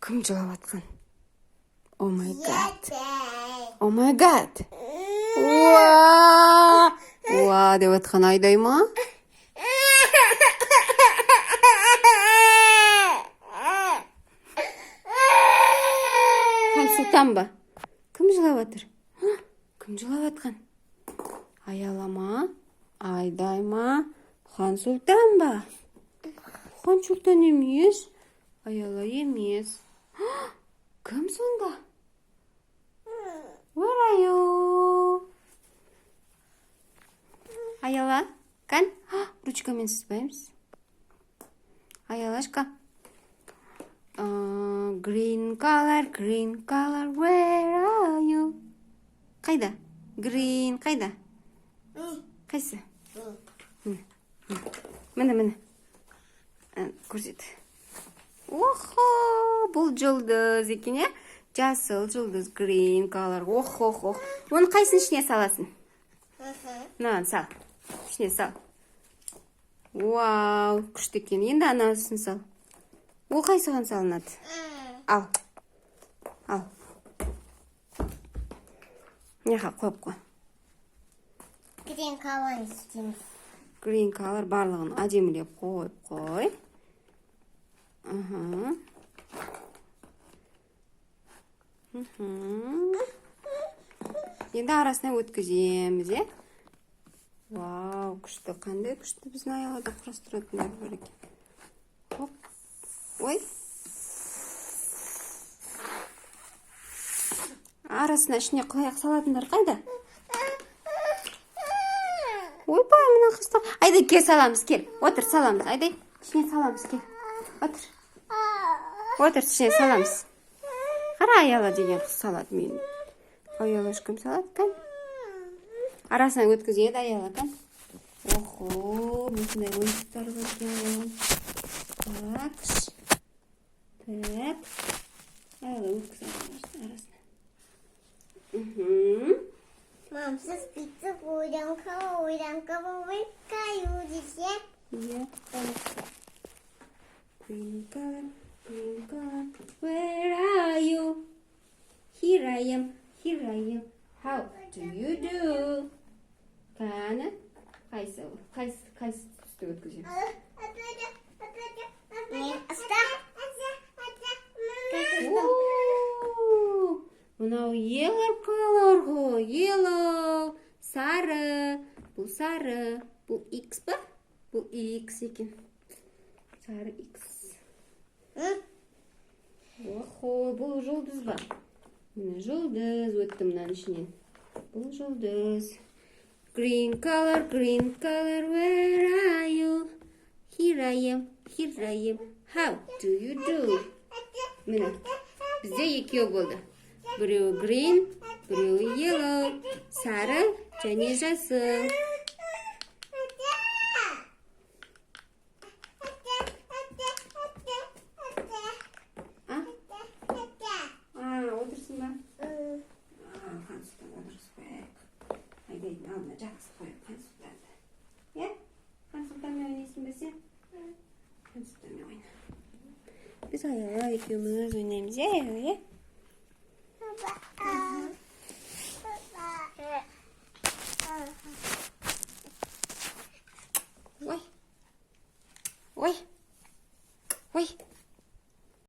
Кім жылап атқан? О май гад. О май гад. Уа деп атқан Айдай ма? Хансұлтан ба? Кім жылап атыр? Кім жылап атқан? Аялама? Айдай ма? Хансұлтан ба? Хансұлтан емес. Аяла емес. Кім сонда? Where are you? Аяла, кән? Ручкамен сызбаймыз. Аялашка. Green color, where are you? Қайда? Green, қайда? Қайсы? Міне. Көрсет. Охо, бұл жұлдыз екен, е? Жасыл жұлдыз, green color. Охо. Оны қайсын ішіне саласын? Мынаған сал. Ішіне сал. Вау, күшті екен. Енді анасын сал. Ол қайсыған салынады? Ал. Неға қойып қой. Green color істейміз. Green color барлығын әдемілеп қойып қой. Енді арасына өткіземіз, е? Вау, күшті. Қандай күшті біздің аялада құрастыратындар бар екен. Хоп. Ой. Арасына ішіне қояқ салатындар қайда? Ойбай, мына қысты. Айдай, кел саламыз, кел. Отыр, саламыз. Айдай, ішіне саламыз, кел. Отыр, ішіне саламыз. Қара аяла деген қыз салады мен. Аяла ешкім салады, кән? Арасына өткізеді аяла, кән? Охо, мұсындай ойыншықтар көрген. Так. Аяла өткізеді арасына. Мам, сіз пицца ойранқаба ойқаю десе? Иә, қалықты. Green color, where are you? Here I am. How do you do? Кәні? Қайсы түсті өткіземіз? Мынау yellow color ғой, yellow, сары, бұл сары, бұл X ба? Бұл X екен. Сары X. Охо, бұл жұлдыз ба? Міне жұлдыз өтті мұнан ішінен. Бұл жұлдыз. Green color, where are you? Here I am. How do you do? Міне, бізде екеу болды. Біреу green, біреу yellow, сары және жасыл. Отырсың ба? Хансұлтан отырыс қояйық. Айдайдың алдына жақсы қойып Хансұлтанды. Е? Хансұлтанмен ойнайсың ба сен? Хансұлтанмен ойна. Біз аяла екеуміз ойнаймыз, е? Ой.